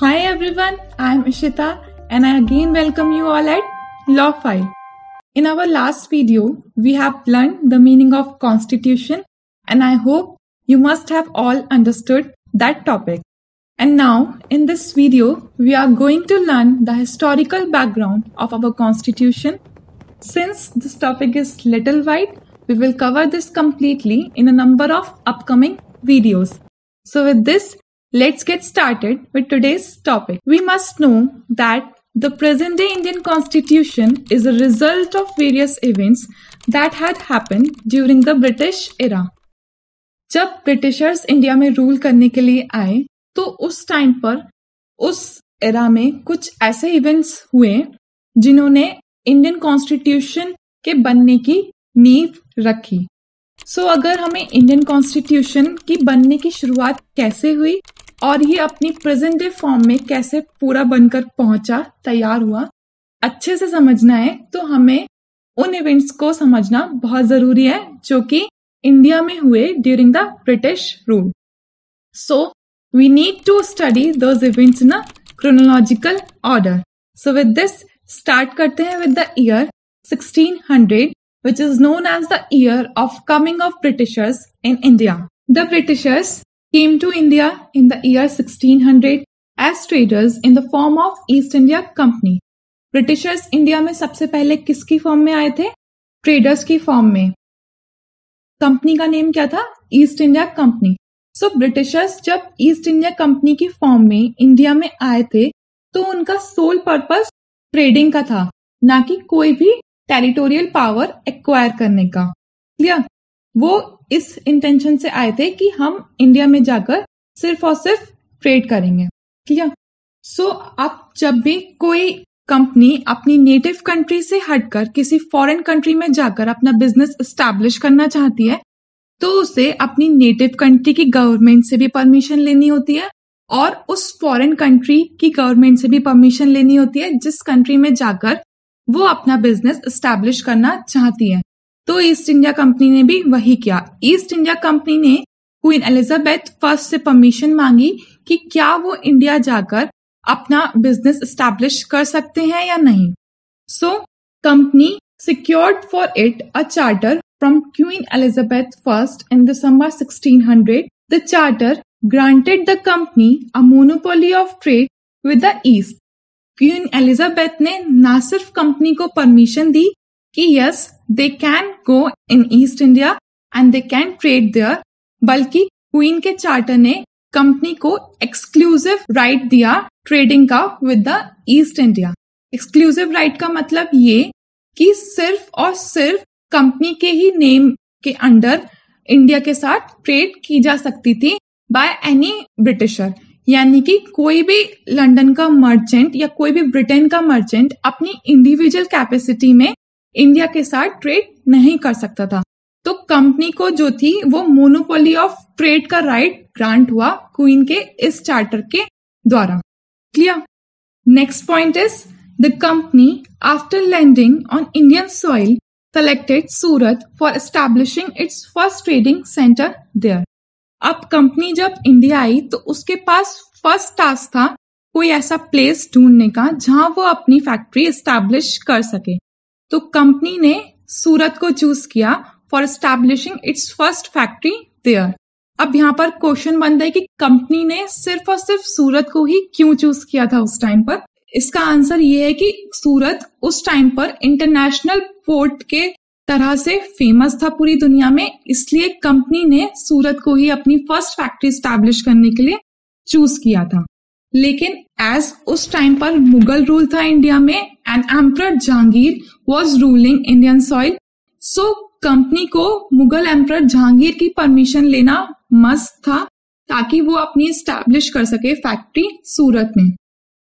Hi everyone, I am Ishita and I again welcome you all at Law File. In our last video, we have learned the meaning of constitution and I hope you must have all understood that topic. And now in this video, we are going to learn the historical background of our constitution. Since this topic is little wide, we will cover this completely in a number of upcoming videos. So with this, let's get started with today's topic. We must know that the present-day Indian Constitution is a result of various events that had happened during the British era. जब Britishers India में rule करने के लिए आए, तो उस time पर उस एरा में कुछ ऐसे इवेंट्स हुए जिन्होंने इंडियन कॉन्स्टिट्यूशन के बनने की नींव रखी. अगर हमें इंडियन कॉन्स्टिट्यूशन की बनने की शुरुआत कैसे हुई और ये अपनी प्रेजेंट डे फॉर्म में कैसे पूरा बनकर पहुंचा, तैयार हुआ, अच्छे से समझना है तो हमें उन इवेंट्स को समझना बहुत जरूरी है जो कि इंडिया में हुए during the British rule. So we need to study those events in a chronological order. So with this start करते हैं with the year 1600, which is known as the year of coming of Britishers in India. The Britishers came to India in the year 1600 as traders in the form of East India Company. Britishers India में सबसे पहले किसकी form में आए थे? Traders की form में. Company का नेम क्या था? East India company. So Britishers जब ईस्ट इंडिया कंपनी की फॉर्म में इंडिया में आए थे तो उनका सोल पर्पस ट्रेडिंग का था, ना कि कोई भी टेरिटोरियल पावर एक्वायर करने का. क्लियर? वो इस इंटेंशन से आए थे कि हम इंडिया में जाकर सिर्फ और सिर्फ ट्रेड करेंगे. क्लियर? सो अब जब भी कोई कंपनी अपनी नेटिव कंट्री से हटकर किसी फॉरेन कंट्री में जाकर अपना बिजनेस एस्टैब्लिश करना चाहती है तो उसे अपनी नेटिव कंट्री की गवर्नमेंट से भी परमिशन लेनी होती है और उस फॉरेन कंट्री की गवर्नमेंट से भी परमिशन लेनी होती है जिस कंट्री में जाकर वो अपना बिजनेस एस्टैब्लिश करना चाहती है. तो ईस्ट इंडिया कंपनी ने भी वही किया. ईस्ट इंडिया कंपनी ने क्वीन एलिजाबेथ फर्स्ट से परमिशन मांगी कि क्या वो इंडिया जाकर अपना बिजनेस एस्टैब्लिश कर सकते हैं या नहीं. So company secured for it a charter from Queen Elizabeth first in December 1600. The charter granted the company a monopoly of trade with the East. Queen Elizabeth ने ना सिर्फ कंपनी को परमिशन दी कि yes they can go in East India and they can trade there, बल्कि Queen के charter ने company को एक्सक्लूसिव राइट दिया ट्रेडिंग का with the East India. Exclusive right का मतलब ये कि सिर्फ और सिर्फ कंपनी के ही नेम के अंडर इंडिया के साथ ट्रेड की जा सकती थी बाय एनी ब्रिटिशर. यानी कि कोई भी लंदन का मर्चेंट या कोई भी ब्रिटेन का मर्चेंट अपनी इंडिविजुअल कैपेसिटी में इंडिया के साथ ट्रेड नहीं कर सकता था. तो कंपनी को जो थी वो मोनोपोली ऑफ ट्रेड का राइट ग्रांट हुआ क्वीन के इस चार्टर के द्वारा. Clear? Next point is the company after landing on Indian soil selected Surat for establishing its first trading centre there. अब कंपनी जब इंडिया आई तो उसके पास फर्स्ट टास्क था कोई ऐसा प्लेस ढूंढने का जहां वो अपनी फैक्ट्री एस्टैब्लिश कर सके. तो कंपनी ने सूरत को चूज किया for establishing its first factory there. अब यहाँ पर क्वेश्चन बनता है कि कंपनी ने सिर्फ और सिर्फ सूरत को ही क्यों चूज किया था उस टाइम पर. इसका आंसर ये है कि सूरत उस टाइम पर इंटरनेशनल पोर्ट के तरह से फेमस था पूरी दुनिया में, इसलिए कंपनी ने सूरत को ही अपनी फर्स्ट फैक्ट्री एस्टैब्लिश करने के लिए चूज किया था. लेकिन एज उस टाइम पर मुगल रूल था इंडिया में and emperor Jahangir was ruling Indian soil. So company को मुगल एम्परर जहांगीर की परमिशन लेना मस्ट था ताकि वो अपनी एस्टैब्लिश कर सके फैक्ट्री सूरत में.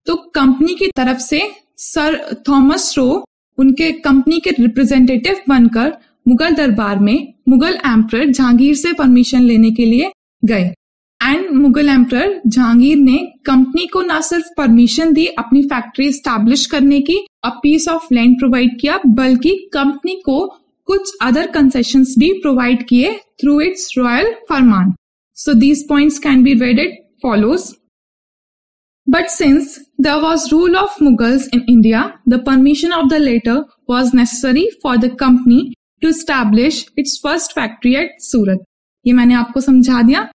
तो कंपनी की तरफ से सर थॉमस रो उनके कंपनी के रिप्रेजेंटेटिव बनकर मुगल दरबार में मुगल एम्परर जहांगीर से परमिशन लेने के लिए गए एंड मुगल एम्परर जहांगीर ने कंपनी को न सिर्फ परमिशन दी अपनी फैक्ट्री एस्टैब्लिश करने की, a piece of land provide किया, बल्कि कंपनी को कुछ अदर कंसेशंस भी प्रोवाइड किए through its royal farman. So these points can be read as follows. But since there was rule of Mughals in India, the permission of the latter was necessary for the company to establish its first factory at Surat. ये मैंने आपको समझा दिया.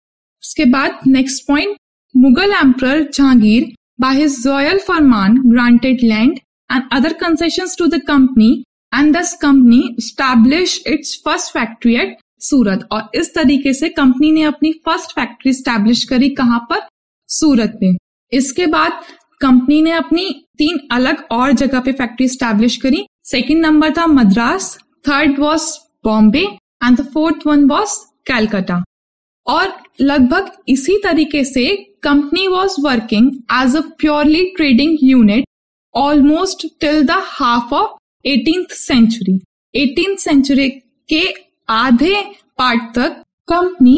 उसके बाद next point, Mughal Emperor Jahangir by his royal farman granted land and other concessions to the company and thus company established its first factory at Surat. और इस तरीके से कंपनी ने अपनी फर्स्ट फैक्ट्री स्टैब्लिश करी कहाँ पर? सूरत में. इसके बाद कंपनी ने अपनी 3 अलग और जगह पे फैक्ट्री स्टैब्लिश करी. सेकंड नंबर था Madras, third was Bombay and the fourth one was Calcutta. और लगभग इसी तरीके से company was working as a purely trading unit almost till the half of 18th century. 18th century के आधे पार्ट तक कंपनी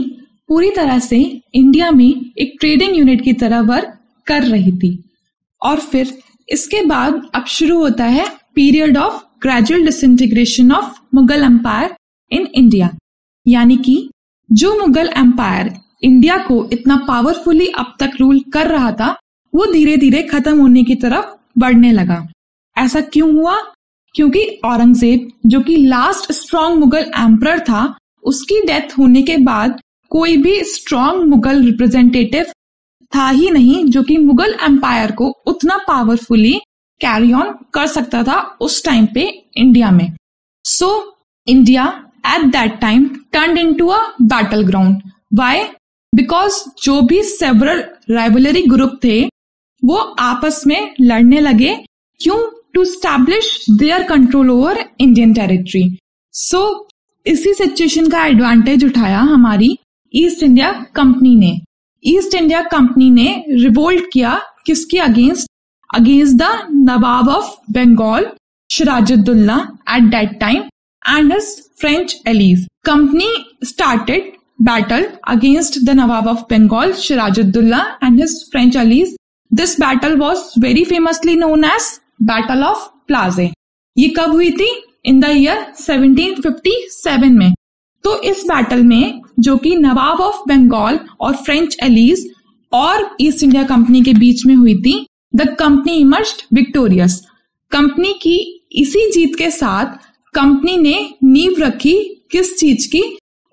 पूरी तरह से इंडिया में एक ट्रेडिंग यूनिट की तरह वर्क कर रही थी. और फिर इसके बाद अब शुरू होता है period of gradual disintegration of Mughal empire in India. यानी कि जो मुगल एम्पायर इंडिया को इतना पावरफुली अब तक रूल कर रहा था वो धीरे धीरे खत्म होने की तरफ बढ़ने लगा. ऐसा क्यों हुआ? क्योंकि औरंगजेब जो कि लास्ट स्ट्रॉन्ग मुगल एम्परर था, उसकी डेथ होने के बाद कोई भी स्ट्रॉन्ग मुगल रिप्रेजेंटेटिव था ही नहीं जो कि मुगल एम्पायर को उतना पावरफुली कैरी ऑन कर सकता था उस टाइम पे इंडिया में. So India at that time turned into a battle ground. Why? Because जो भी सेवरल राइवलरी ग्रुप थे वो आपस में लड़ने लगे. क्यों? To establish their control over Indian territory. So इसी सिचुएशन का एडवांटेज उठाया हमारी ईस्ट इंडिया कंपनी ने. ईस्ट इंडिया कंपनी ने रिवोल्ट किया किसके against? Against the nawab of Bengal Sirajuddaulah at that time and his French allies. Company started battle against the Nawab of Bengal Sirajuddaulah and his French allies. This battle was very famously known as Battle of Plassey. ये कब हुई थी? In the year 1757 में. तो इस battle में जो कि नवाब ऑफ बंगाल और फ्रेंच एलीज और ईस्ट इंडिया कंपनी के बीच में हुई थी, the company emerged victorious. Company की इसी जीत के साथ कंपनी ने नींव रखी किस चीज की?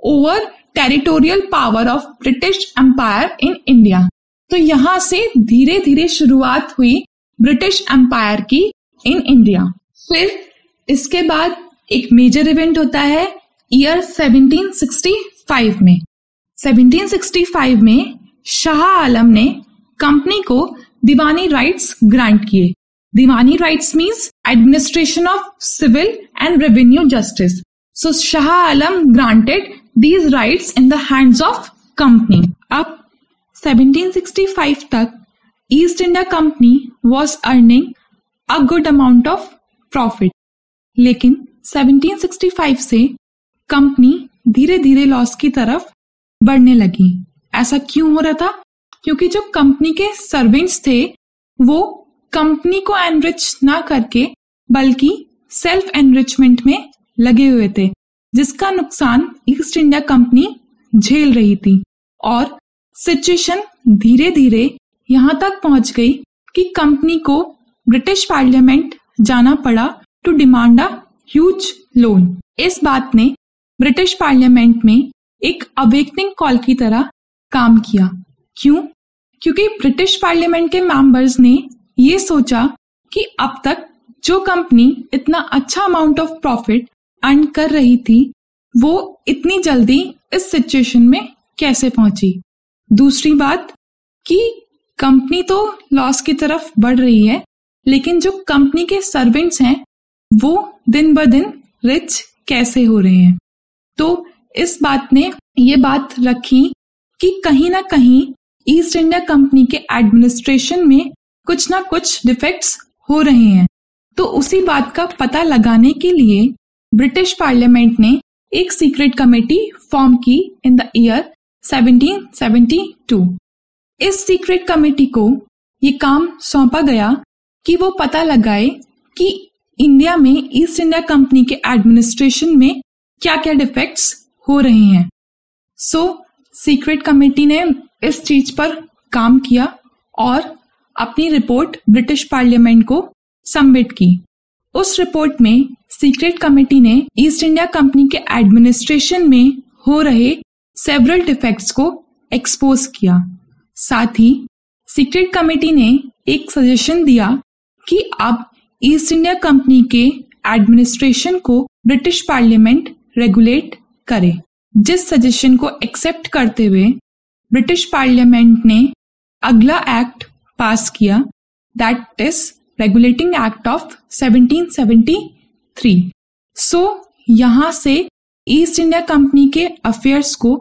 Over territorial power of British empire in India. तो यहां से धीरे धीरे शुरुआत हुई ब्रिटिश एम्पायर की इन इंडिया. फिर इसके बाद एक मेजर इवेंट होता है ईयर 1765 में. 1765 में शाह आलम ने कंपनी को दीवानी राइट्स ग्रांट किए. Diwani rights means administration of civil and revenue justice. So Shah Alam granted these rights in the hands of company. अब 1765 तक east India company was earning a good amount of profit. लेकिन 1765 से company धीरे धीरे loss की तरफ बढ़ने लगी. ऐसा क्यों हो रहा था? क्योंकि जो कंपनी के सर्वेंट्स थे वो कंपनी को एनरिच ना करके बल्कि सेल्फ एनरिचमेंट में लगे हुए थे, जिसका नुकसान ईस्ट इंडिया कंपनी झेल रही थी. और सिचुएशन धीरे धीरे यहां तक पहुंच गई कि कंपनी को ब्रिटिश पार्लियामेंट जाना पड़ा to demand a huge loan. इस बात ने ब्रिटिश पार्लियामेंट में एक अवेकनिंग कॉल की तरह काम किया. क्यों? क्योंकि ब्रिटिश पार्लियामेंट के मेंबर्स ने ये सोचा कि अब तक जो कंपनी इतना अच्छा अमाउंट ऑफ प्रॉफिट अर्न कर रही थी वो इतनी जल्दी इस सिचुएशन में कैसे पहुंची. दूसरी बात कि कंपनी तो लॉस की तरफ बढ़ रही है लेकिन जो कंपनी के सर्वेंट्स हैं वो दिन ब दिन रिच कैसे हो रहे हैं. तो इस बात ने ये बात रखी कि कहीं ना कहीं ईस्ट इंडिया कंपनी के एडमिनिस्ट्रेशन में कुछ ना कुछ डिफेक्ट्स हो रहे हैं. तो उसी बात का पता लगाने के लिए ब्रिटिश पार्लियामेंट ने एक सीक्रेट कमेटी फॉर्म की इन द ईयर 1772. इस सीक्रेट कमेटी को ये काम सौंपा गया कि वो पता लगाए कि इंडिया में ईस्ट इंडिया कंपनी के एडमिनिस्ट्रेशन में क्या क्या डिफेक्ट्स हो रहे हैं. सो सीक्रेट कमेटी ने इस चीज पर काम किया और अपनी रिपोर्ट ब्रिटिश पार्लियामेंट को सबमिट की। उस रिपोर्ट में सीक्रेट कमेटी ने ईस्ट इंडिया कंपनी के एडमिनिस्ट्रेशन में हो रहे सेवरल डिफेक्ट्स को एक्सपोज किया। साथ ही सीक्रेट कमेटी ने एक सजेशन दिया कि अब ईस्ट इंडिया कंपनी के एडमिनिस्ट्रेशन को ब्रिटिश पार्लियामेंट रेगुलेट करे, जिस सजेशन को एक्सेप्ट करते हुए ब्रिटिश पार्लियामेंट ने अगला एक्ट पास किया, that is regulating act of 1773। So यहां से ईस्ट इंडिया कंपनी के अफेयर्स को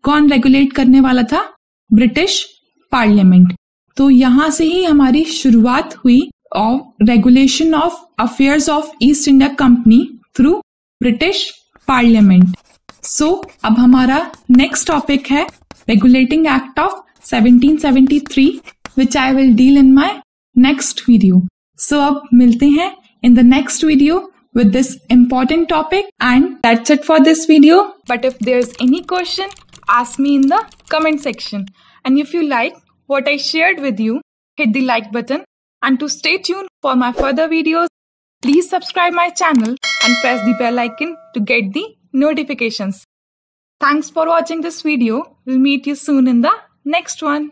कौन रेगुलेट करने वाला था? British parliament. तो यहां से ही हमारी शुरुआत हुई of regulation of affairs of East India company through British parliament. So अब हमारा नेक्स्ट टॉपिक है regulating act of 1773, which I will deal in my next video. So अब मिलते हैं in the next video with this important topic, and that's it for this video. But if there's any question, ask me in the comment section. And if you like what I shared with you, hit the like button. And to stay tuned for my further videos, please subscribe my channel and press the bell icon to get the notifications. Thanks for watching this video. We'll meet you soon in the next one.